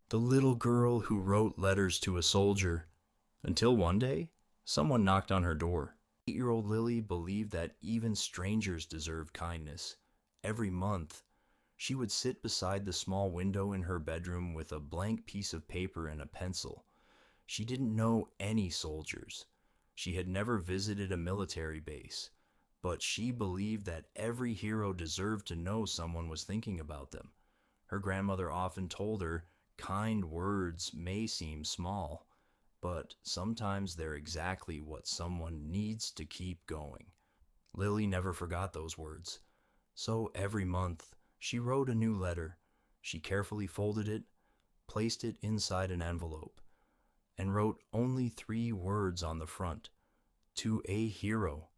The little girl who wrote letters to a soldier. Until one day, someone knocked on her door. 8-year-old Lily believed that even strangers deserved kindness. Every month, she would sit beside the small window in her bedroom with a blank piece of paper and a pencil. She didn't know any soldiers. She had never visited a military base, but she believed that every hero deserved to know someone was thinking about them. Her grandmother often told her, kind words may seem small, but sometimes they're exactly what someone needs to keep going. Lily never forgot those words. So every month, she wrote a new letter. She carefully folded it, placed it inside an envelope, and wrote only 3 words on the front: to a hero.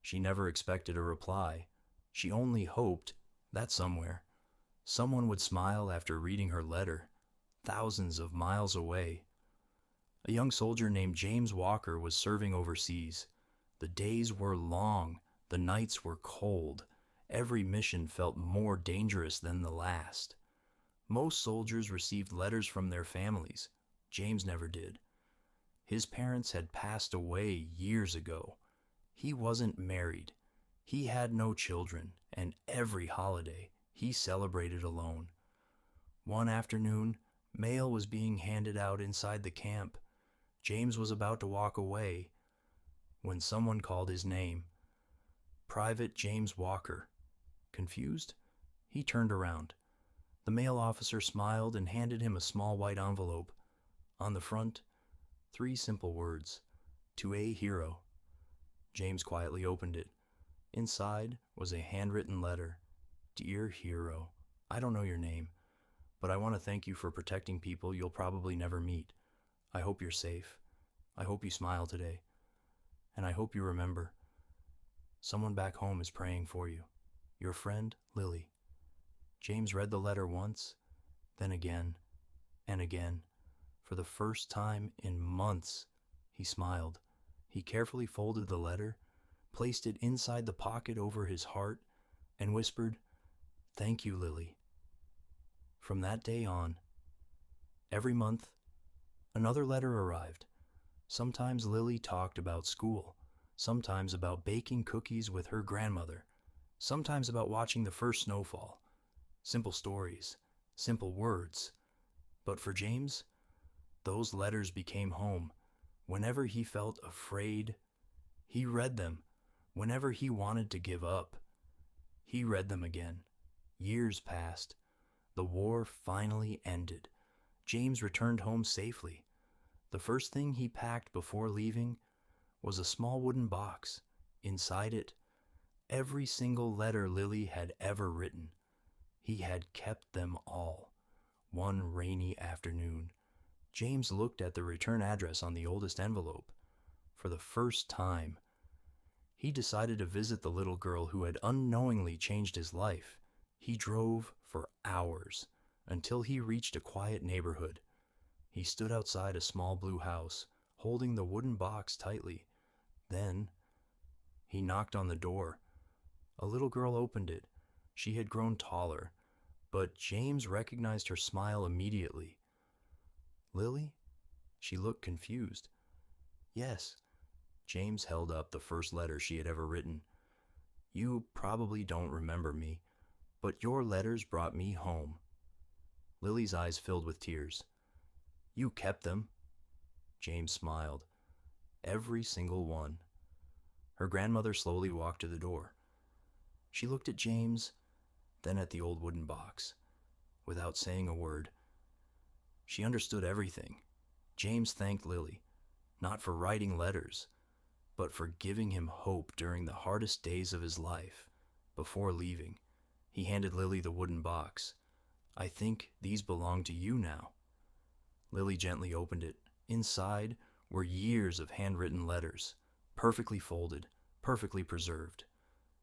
She never expected a reply. She only hoped that somewhere, someone would smile after reading her letter, thousands of miles away. A young soldier named James Walker was serving overseas. The days were long, the nights were cold. Every mission felt more dangerous than the last. Most soldiers received letters from their families. James never did. His parents had passed away years ago. He wasn't married. He had no children, and every holiday he celebrated alone. One afternoon, mail was being handed out inside the camp. James was about to walk away when someone called his name. Private James Walker. Confused, he turned around. The mail officer smiled and handed him a small white envelope. On the front, 3 simple words: to a hero. James quietly opened it. Inside was a handwritten letter. Dear hero, I don't know your name, but I want to thank you for protecting people you'll probably never meet. I hope you're safe. I hope you smile today. And I hope you remember, someone back home is praying for you. Your friend, Lily. James read the letter once, then again, and again. For the first time in months, he smiled. He carefully folded the letter, placed it inside the pocket over his heart, and whispered, "Thank you, Lily." From that day on, every month, another letter arrived. Sometimes Lily talked about school, sometimes about baking cookies with her grandmother, sometimes about watching the first snowfall. Simple stories, simple words. But for James, those letters became home. Whenever he felt afraid, he read them. Whenever he wanted to give up, he read them again. Years passed. The war finally ended. James returned home safely. The first thing he packed before leaving was a small wooden box. Inside it, every single letter Lily had ever written. He had kept them all. One rainy afternoon, James looked at the return address on the oldest envelope. For the first time, he decided to visit the little girl who had unknowingly changed his life. He drove for hours until he reached a quiet neighborhood. He stood outside a small blue house, holding the wooden box tightly. Then, he knocked on the door. A little girl opened it. She had grown taller, but James recognized her smile immediately. "Lily?" She looked confused. "Yes." James held up the first letter she had ever written. "You probably don't remember me, but your letters brought me home." Lily's eyes filled with tears. "You kept them." James smiled. "Every single one." Her grandmother slowly walked to the door. She looked at James, then at the old wooden box. Without saying a word, she understood everything. James thanked Lily, not for writing letters, but for giving him hope during the hardest days of his life. Before leaving, he handed Lily the wooden box. "I think these belong to you now." Lily gently opened it. Inside were years of handwritten letters, perfectly folded, perfectly preserved.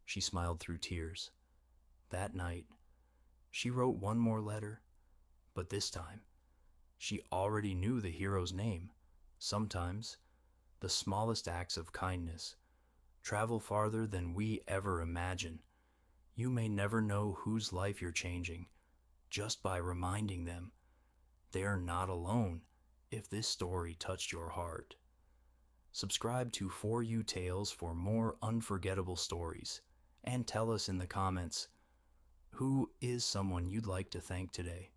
She smiled through tears. That night, she wrote one more letter, but this time, she already knew the hero's name. Sometimes, the smallest acts of kindness travel farther than we ever imagine. You may never know whose life you're changing just by reminding them They are not alone if this story touched your heart. Subscribe to ForU Tales for more unforgettable stories, and tell us in the comments, who is someone you'd like to thank today?